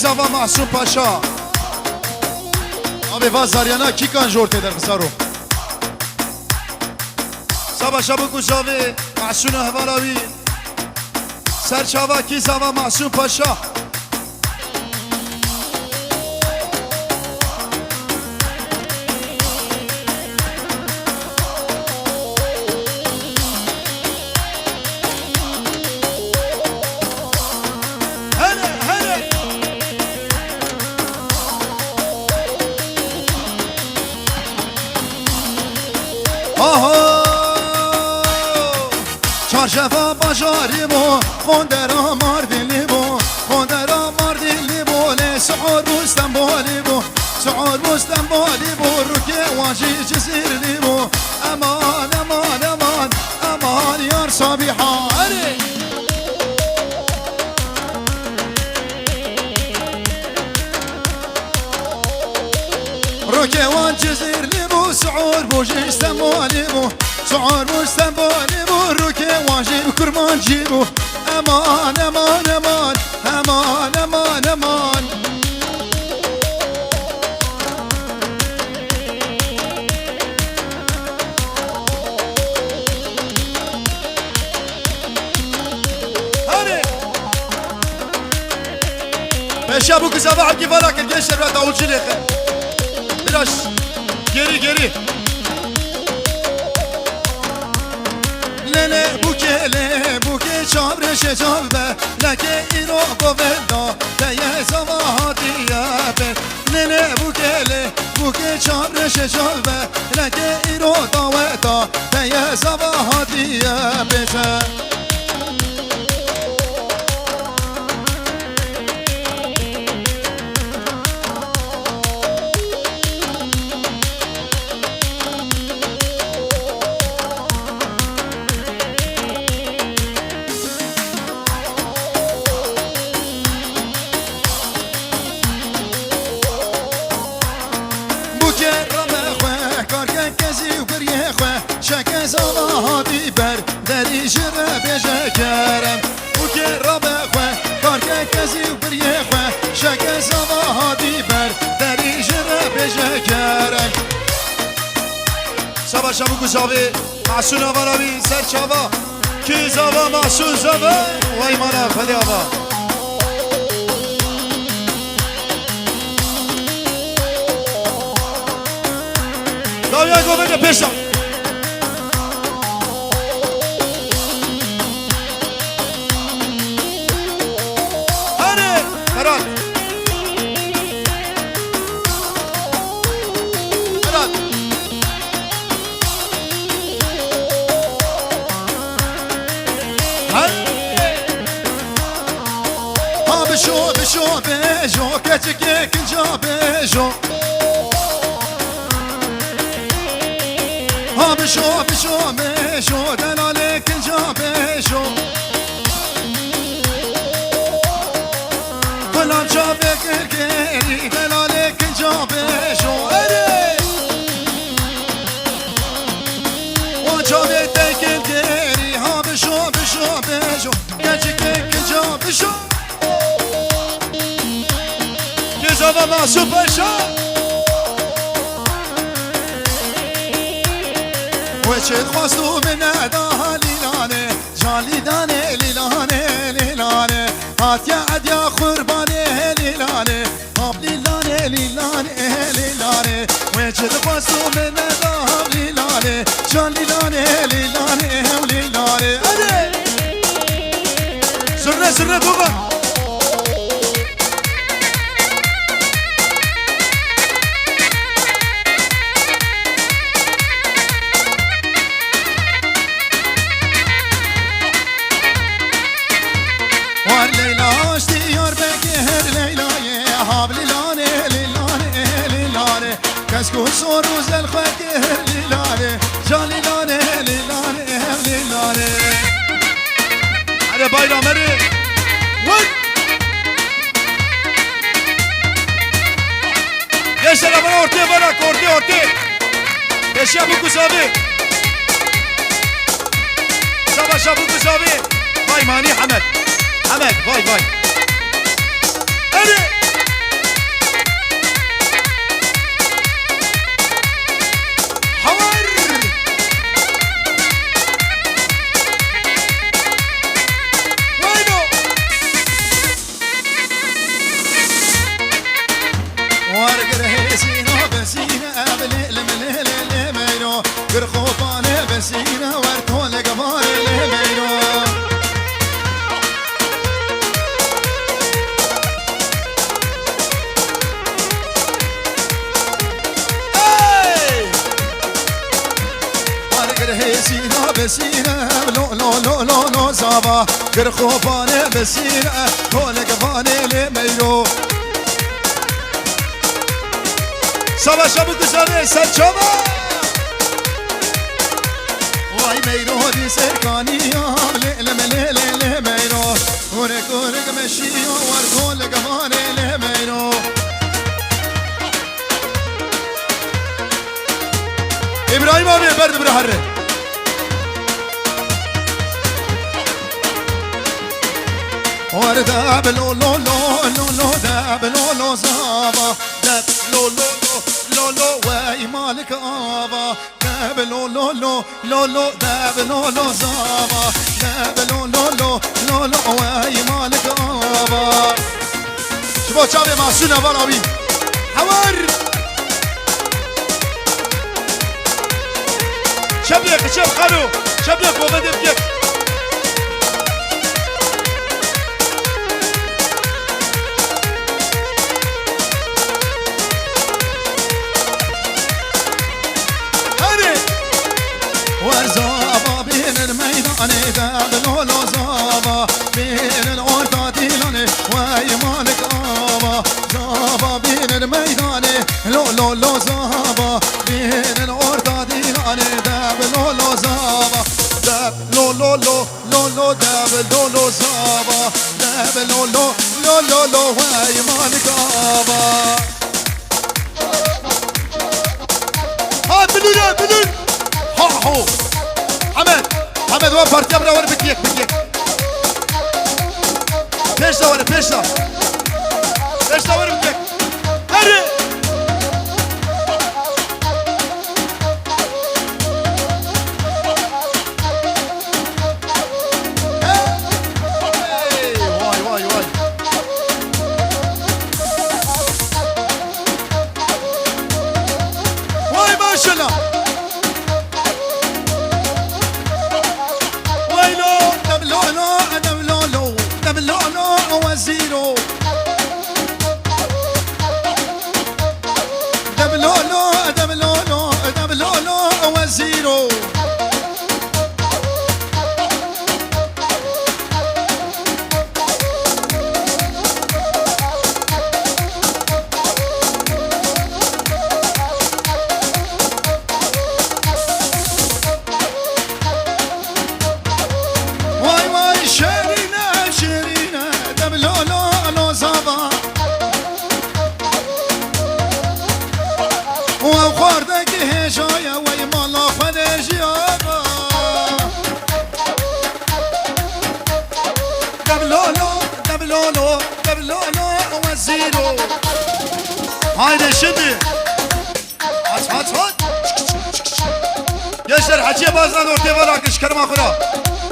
زاوا معصوم پاشا آبی وازاریانا کی کان جورت در خسارو سبا شبو کجاوی معصون هوالاوی سرچاوا کی زاوا معصوم پاشا چارشفا باشاری بو خوندرا ماردلی بو خوندرا ماردلی بو لی سعور بوستن بالی بو سعور بوستن بالی بو روکی واجی جزیرلی بو امان امان امان امان یار صبیحا روکی وان جزیرلی بو سعور بوجیستن بالی بو سعور بوستن بالی بو روکی واجی کرمان جیبو امان امان امان امان امان امان هاري باشا ابو كزابا عقي فراك الجيش الرات اول شيء بلاش geri geri lele buke çabre şecabe leke iro govenda teye zavahatiye be lele buke çabre şecabe leke iro daveta teye zavahatiye be زواهادی بر دری جره بیجه کرم او که رابه خواه کارکه کسی و بریه خواه شک زواهادی بر دری جره بیجه کرم سبا شبو گزاوی معصون آوراوی سرچاوا کی زوا معصون زوا و ایمانا فدی آوا داویا گو بده پیشا بشو بجو كتك كنجا بجو ها بشو بجو دلالك كنجا بجو كلام جابك الكيري دلالك كنجا بجو وجابك الكيري ها بشو بجو كتك كنجا بجو زوا معصوم پاشا وچه خواستو من اداها لیلانه جان لیدانه لیلانه لیلانه هاتیا عدیا قربانه لیلانه هاب لیلانه لیلانه لیلانه وچه خواستو من اداها لیلانه جان لیلانه لیلانه لیلانه سرنا سرنا بابا كسكو صوروز الخاكر ليلاني جان ليلاني ليلاني ليلاني على بايرا مري وين يا سلام اورتي برا اورتي يا شابو كوسابي سبا شابو كوسابي باي ماني حمد فاي هادي هسينا بسينا بليل مليل لميرو قرخوفاني بسينا ورتول قبار لميرو هسينا بسينا لو لو لو لو لو زابا قرخوفاني بسينا تول قبار لميرو شبا شبا دجانه سر شبا وای میرو دی سرکانی لم لم میرو ورق ورق مشی ورقول قمان میرو ابراهیم abi برد بره هره ورد بلو لو لو لو لو دبلو لو زابا دبلو لو لو لو واي مالك آبا دبلو لو لو لو لو دبلو لو زابا دبلو لو لو لو لو واي مالك آبا شباب شباب معصونا برابي حوار شبيك شب خلو شبيك وبدي بيك ورزابا بين الميدان دبلو لو زابا بين الأرض ديلاني واي مالك آبا زابا بين الميدان لو لو لو زابا بين الأرض ديلاني دبلو لو زابا دبلو لو لو لو لو دبلو لو زابا دبلو لو لو لو لو واي مالك آبا ها بلونا بلون هو حمد وين بارتي ابرا ورا بكيك بيش ورا بيش ورا بكيك هري واي ما شاء الله وزيرو دبلولو وزيرو واي شيرينا دبلولو زابا وخوردك هجايا وي مالا خدجيابا دبلولو وزيرو هايدي شدي هات gençler Hacı'ya bazen ortaya var arkadaş karım akura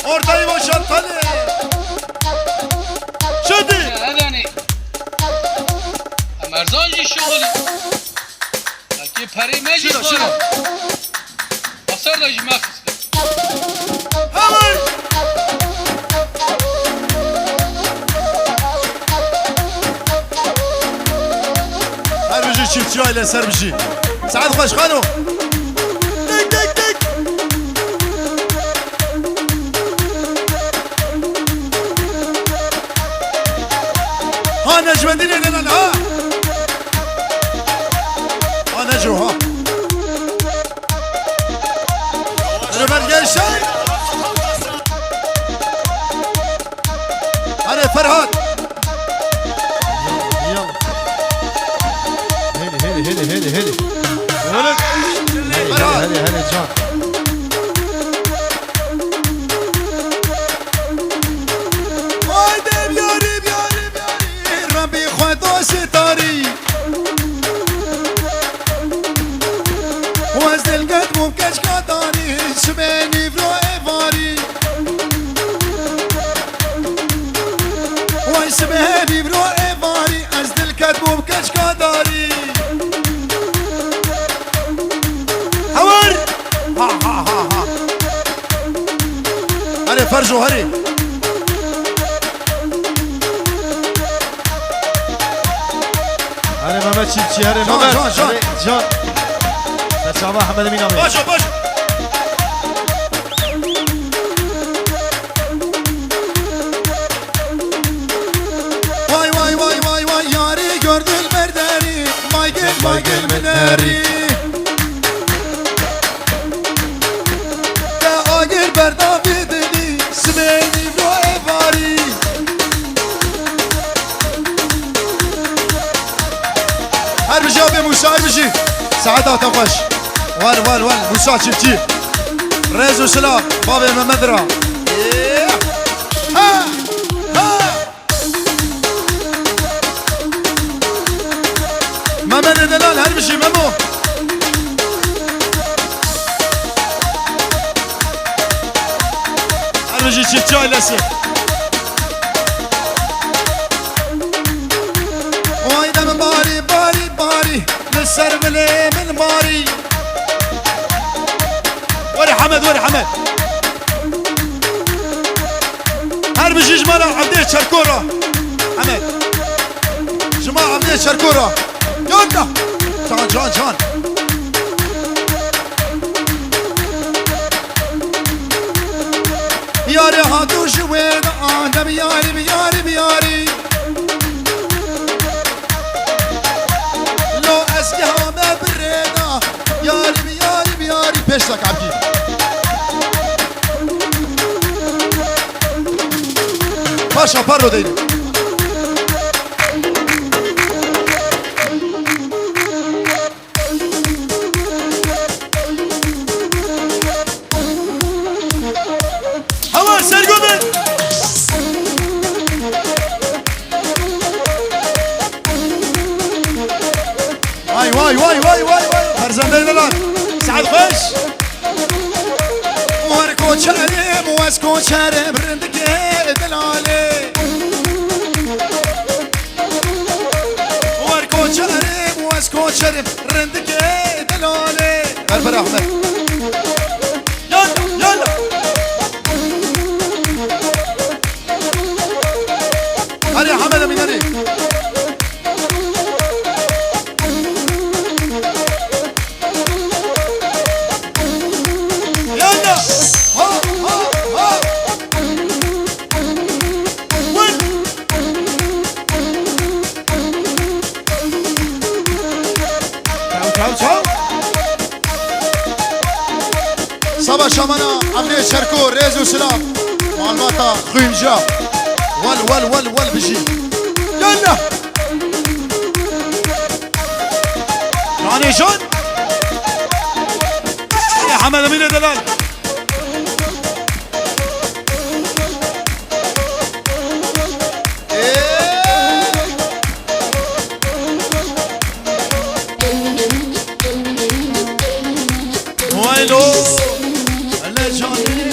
ortayı boşaltalım şudi هذاني مرزانجي شغلي لكن بري ماجي شنو أصر لجي ما خسر هاي هر بجي çiftçi aile ser bجي سعد başkanım ها نجمدين لنا ها نجو ها رمال جيشان أنا فرهاد يلا هلي ولد فرهاد هلي جان ربي خدا ستاري وزد القد ممكنش قداني شباني برو إفاري وشباني برو إفاري أزد القد ممكنش قداني جوهر جوهري هاري ماما تشيبشي هاري جان ماما جان جان جان تشابه احمد امين امين باشا باشا Vay vay vay vay vay yari gördün merderi Vay gel meneri De agir berdavi dili Smeni lo evari Her bir şey abi Musa her bir şey Saat atafaş Var Musa çiftçi Rezo silah Babi Mehmedra Ha Ha Mehmet Edelal her bir şey Memo Her bir şey çiftçi ailesi Vay demin bari Lisser bile min bari Veri Hamed Her bir şey cmala Abdiye Çerkora Hamed Cmal Abdiye Çerkora Yanda Can Yari hatu şüveda Anda biyari Lo eski hame birreda Yari Peş tak abki Paşa parro değilim Sergomen vay Ferzendeyne lan Saad Khoş Varko çerim Vesko çerim Rindike delale Varko çerim Vesko çerim Rindike delale Berber Ahmet Yalla Hadi Ahmet Emin hadi Yalla Ha Vın Çav Sabah Şamana Abdiye Şerko Rezu Silam Malmata Khuyunca Val بجي يلا يعني جون يا حمد امين دلال ويلو لجاني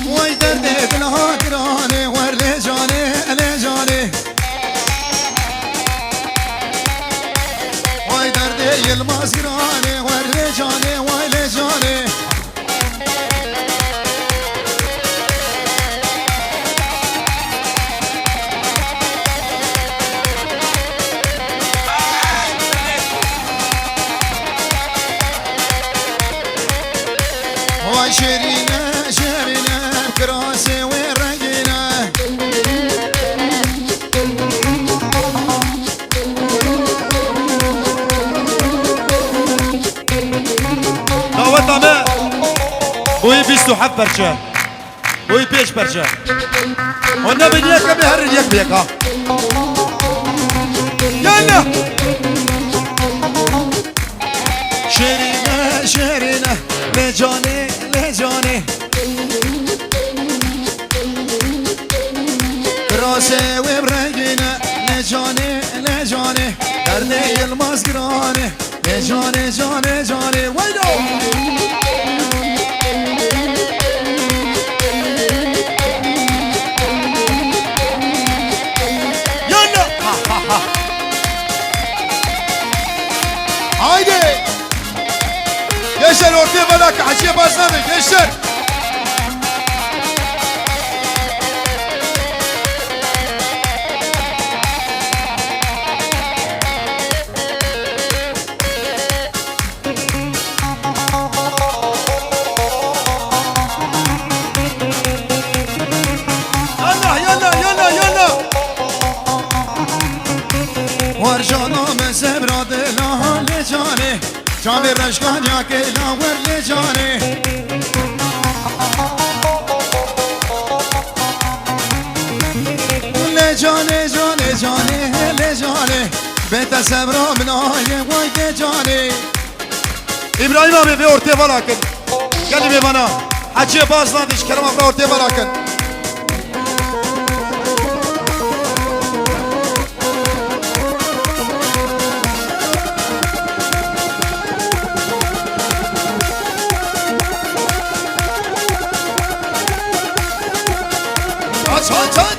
وای درد دلها گرانه ور لجانه وای درد یلماز گرانه ور لجانه وای لجانه وای شیرینه کراسه و رنگینه دعوت همه بوی 27 برچه بوی 5 برچه اونه به یک به هر یک به یک ها یالا شیرینه لجانه کراسه و برنگینه لجانه درد یلماز گرانه جانه ویدو یالا haydi Gençler ortaya balak. Hacıya bazlanın gençler. Yalla yalla yalla yalla. Var canım zebra de la le cane. Can ver rashkan ya ke la ver le cane. Le cane cane cane le cane. Beta zebra minaye vay de cane. İbrahim abi bir ortaya bırakın. Gelin bir bana. Hacıya bazlandı. Kerem abi ortaya bırakın. Aç aç aç.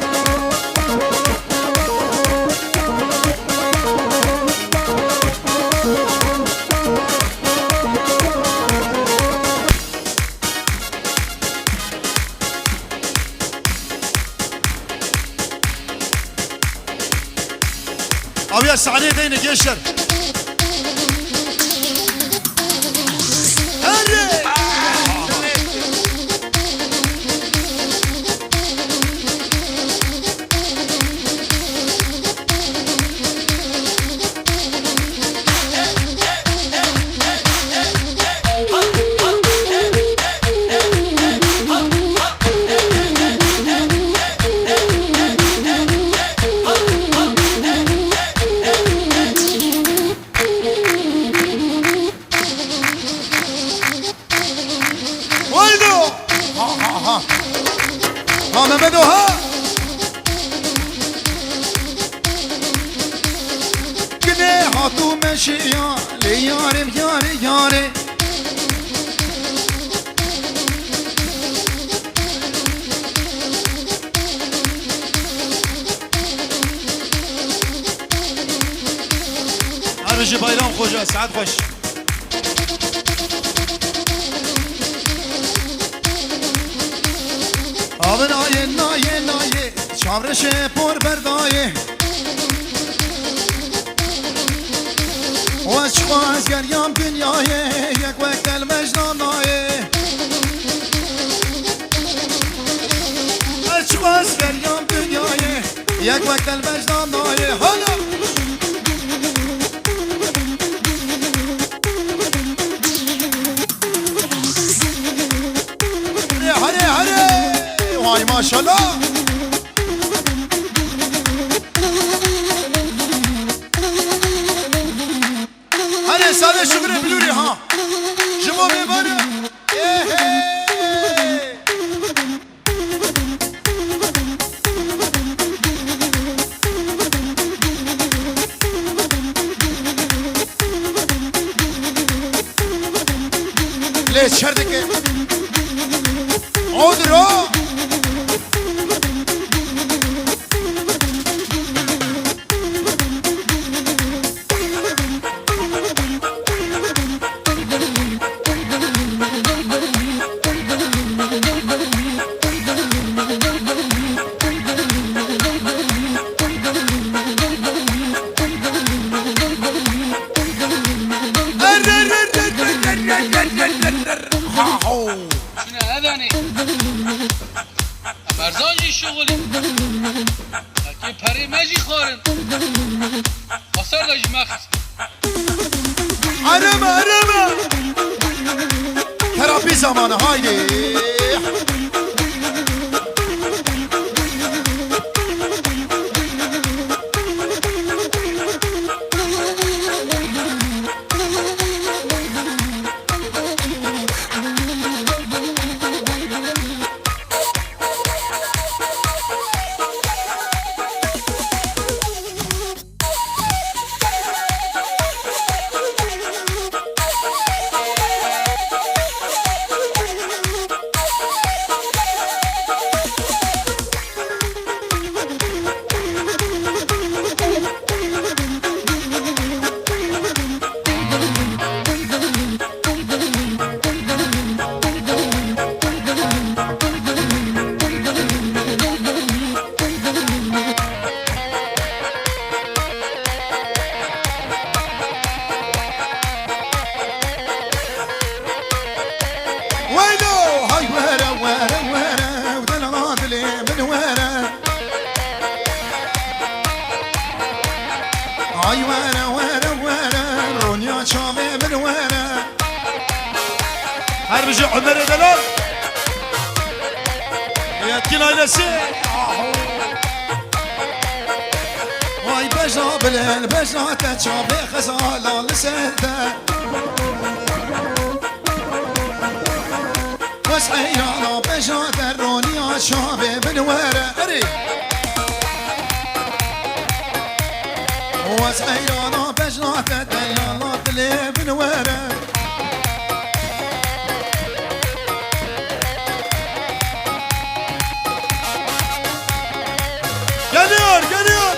Abi ya sahneye değinin gençler. Hadi. Ha Mehmet o ha. Gide hatu meşiya le yarim yare yare. Arıcı bayram hoca saat baş. Abi naye naye naye çavreşe por berdaye. O çıkmaz geryam dünyaya yek vektel mecnanaye. Çıkmaz geryam dünyaya yek vektel mecnanaye. Hala. Hadi hadi. Vay maşallah. Hadi sadece şükür biliyor ha. Jimo be bana. Le çerdike. Odur o. شنو هذاني مرزانجي شغلي لكن بري ماجي خارن وصار لك ماخذ Arama arama. Terapi zamanı haydi. آی وره وره وره رونیا چاوه من وره هر بجي عمر دلال يتكين ailesi وای بجا بلل بجا تچاوه خزالا لسده وس عیانا بجا در رونیا چاوه من وره اری وس عیانا بجا تدلالا دلی من وره geliyor geliyor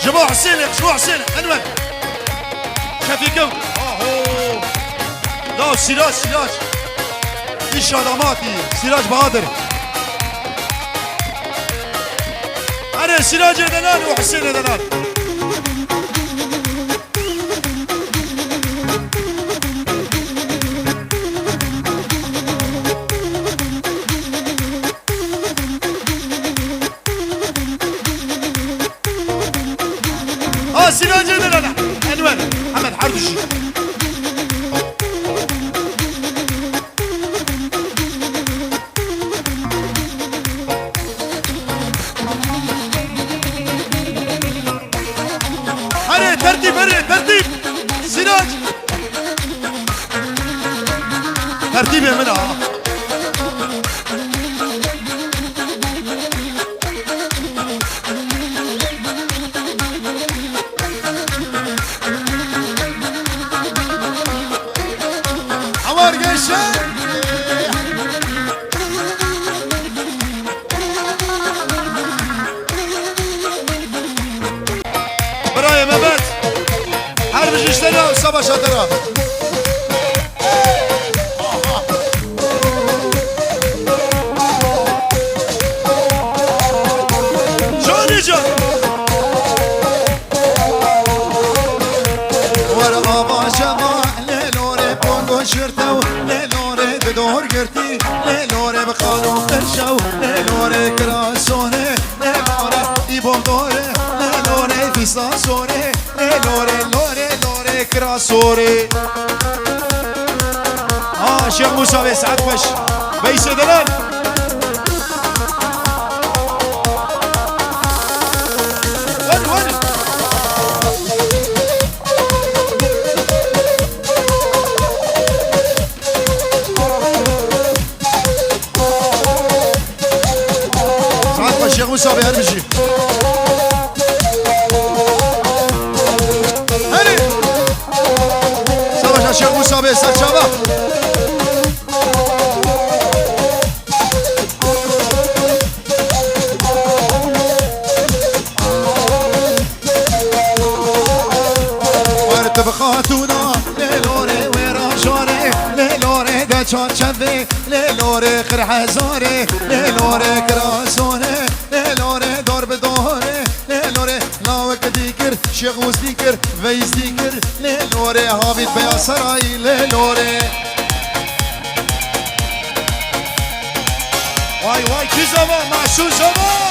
جماعة حسينك جماعة حسينك انور شفيقو لا سراج سراج ايش علاماتي سراج بهادر انا سراج دلال وحسين دلال سراج دلال انور محمد حردشي ترتيب ترتيب سراج ترتيب منها عمر قشة برايا مبات حرب جشتنا وصبا شطرة شوني جا ورقا شما ليلوري بونغو شرتو ليلوري بدور قرتي ليلوري بخالو قرشو ليلوري كراسوني ليلوري يبوم دوري ليلوري فيسا سوري ليلوري لوري لوري كراسوري شيخ موسى بيسعد وش بيس دلال وين وين سعد وش شيخ موسى بيهربشي هري سبا شيخ موسى بيسعد شباب بخاتونا ليلوري ويراشوري ليلوري دا چارچوي ليلوري خرحزاري ليلوري كراسوني ليلوري دور بدوري ليلوري لاوك ديكر شغوز ديكر ويز ديكر ليلوري هابيت بيا سراي ليلوري واي واي كي زمان معشوق زمان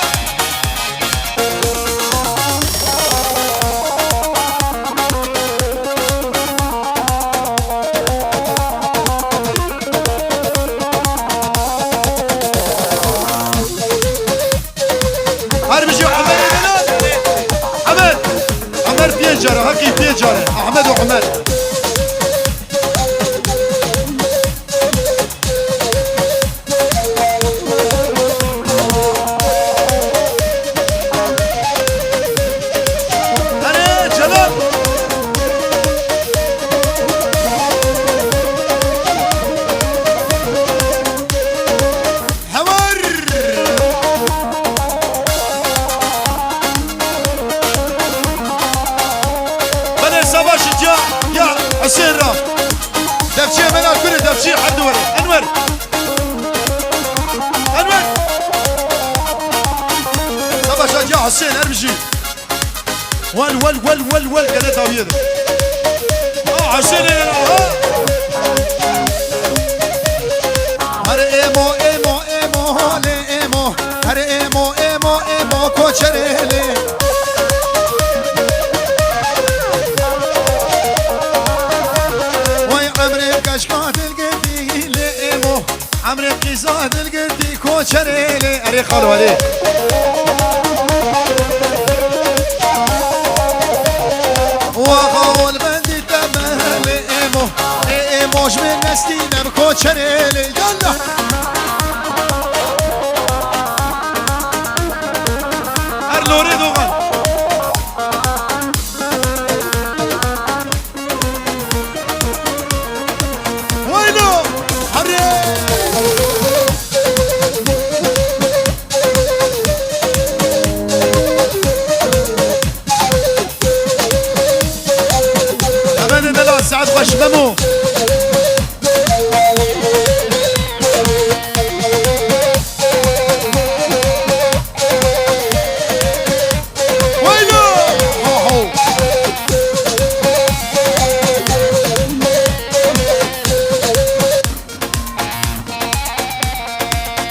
بيجارة هكي بيجارة أحمد وعمر حسين اربجي ول قالت هاويه حسين هر ايمو ايمو ايمو هولي ايمو هر ايمو ايمو ايمو كوچريلي وي عمري كشكات القدي لإيمو عمري قيزات القدي كوچريلي اري خالو عليه وغاول بندي تمه لإيمو ايموش من نستينا بكوچريلي يلا ارلوري دوغان وينو حريه أمان دلال سعد خوش بمو وينو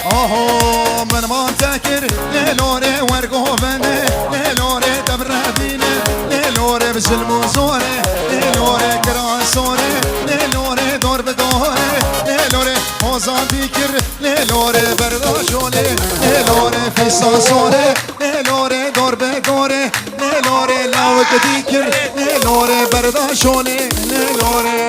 اوهو من ما تذكر ليلوري ورقو بني ليلوري تبرابيني ليلوري بسلمو زوري ليلوري كراسوري ليلوري دور بدوري ليلوري حوزان بيكر ليلوري برداشولي ليلوري في صاصوري ليلوري دور بدوري ليلوري لاوك ديكر ليلوري برداشولي ليلوري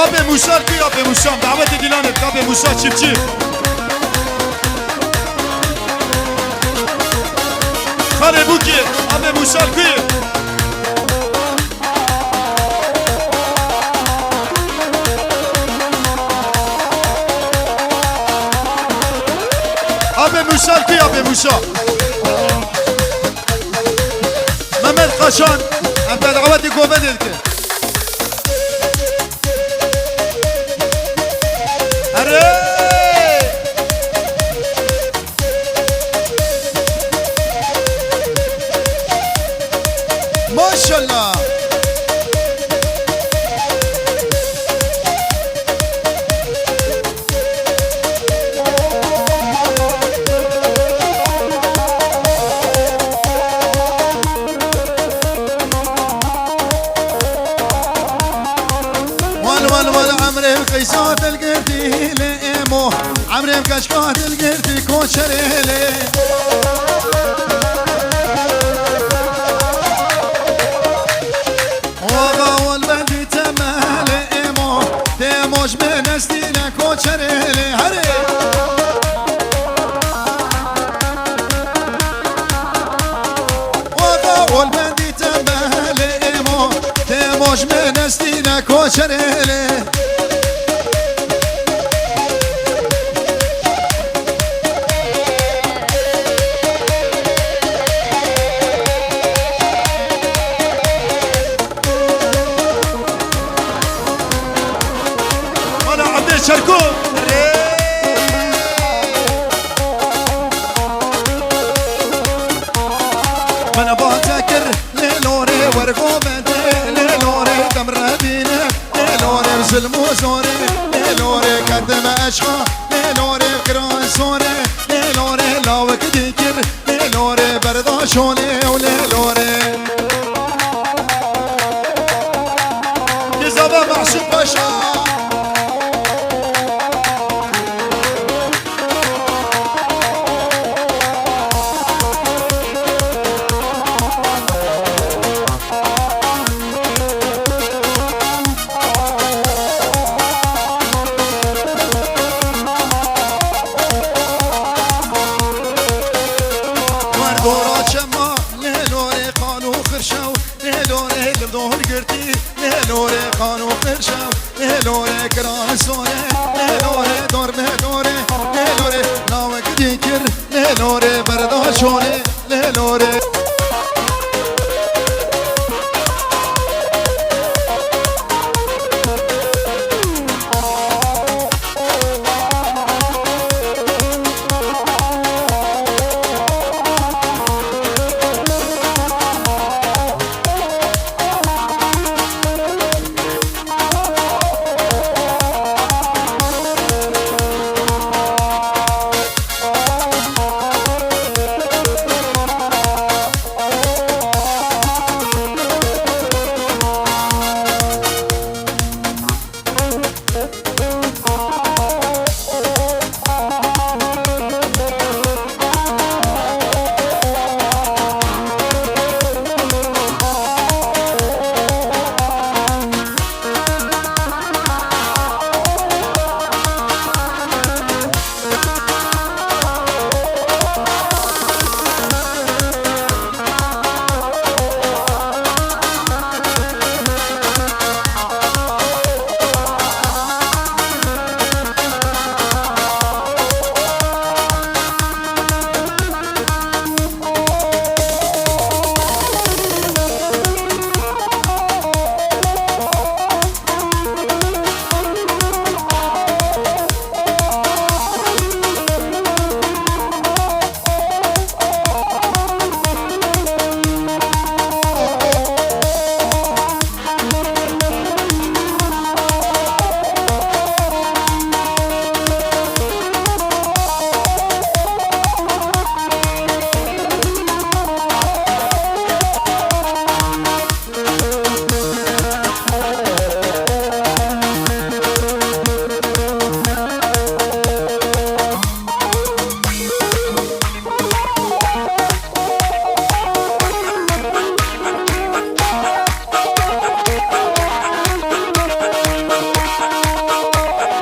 آب موسال کی آب موسام دعوت دیلانت آب موسا چیپ چیپ خاله بو کی آب موسال کی آب موسال کی آب موسا محمد قشان انت دعوت گوبدل کی ما شاء الله ول عمري بقيسات القردي لإيمو عمري بكشكات القردي كوشريلي وغاول بندي تمه لإيمو تيموش من استينا كوشريلي هري وغاول بندي تمه لإيمو تيموش من استينا كوشريلي شاركو من باتكر ليلوري ورقو بدي ليلوري تمربيني ليلوري بسلمو زوري ليلوري قدم اشخا ليلوري كراسوري ليلوري لاوك ديكر ليلوري برداشوني وليلوري كزابا محسوب باشا دورا چما ليلوري قالو لبدور قرتي لهلوري قانو قرشم لهلوري كران سوري لهلوري دور لهلوري لهلوري ناوك ديكر لهلوري برداشوني لهلوري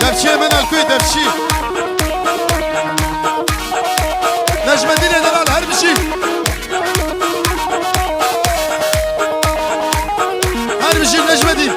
دفشي من الكوي دفشي نجم الدنيا دلال هربشي هربشي نجم الدين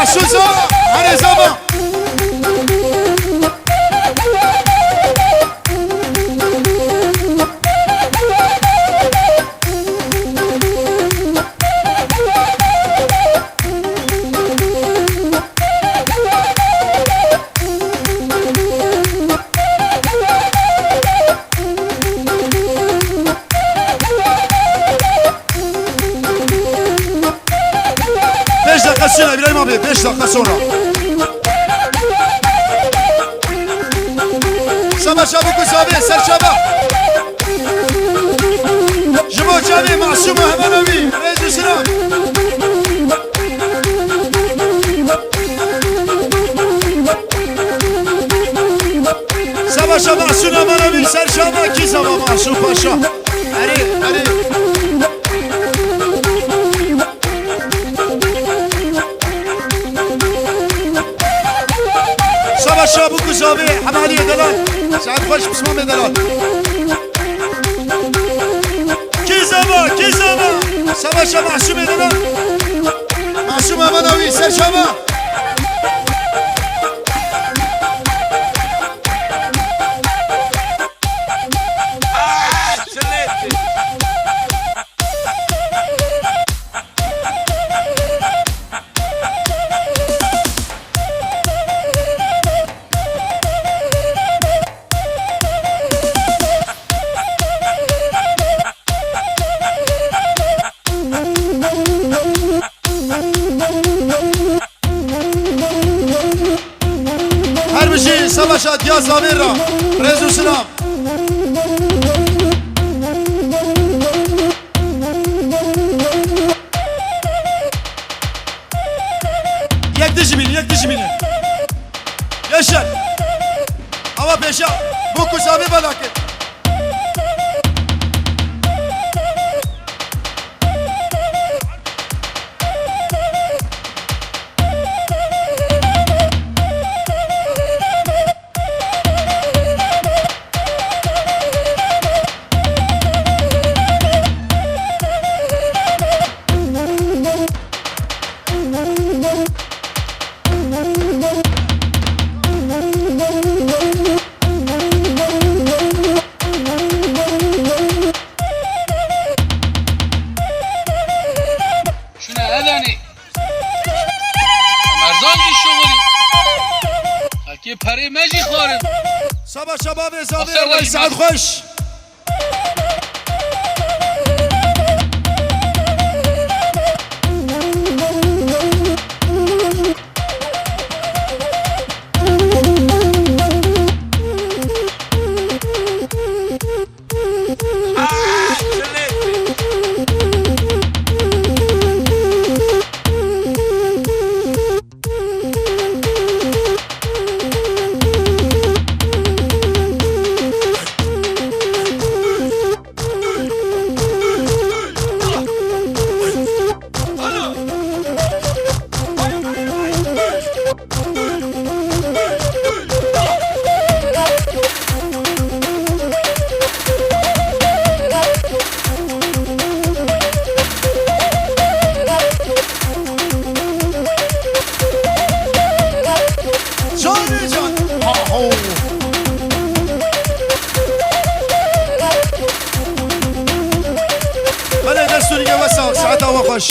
محسوسة هذا زمان Sonra İbrahim abi 5 dakika sonra. Sabah çabuk usabi ser çabuk. Jibo çabi masum hemen abi. Reji sıra. Sabah şabah suna bana bir ser çabuk ki sabah masum paşa. Hadi hadi. زابي حمالي دلال سعد خوش بسمام دلال كي زابا سبا شا محسوم دلال محسوم مناوي سر شما هر بشي سبا شا ديا زابير را رزو سلام یک دجمینی yaşar ama peşa bu kusabi balaket شنو هذاني مرزان الشغلي هكي پری مجی خارم sabah şabab hesabı Aferin ve saat İmam. hoş can aho بله دستوری که وسا ساعت هوا خوش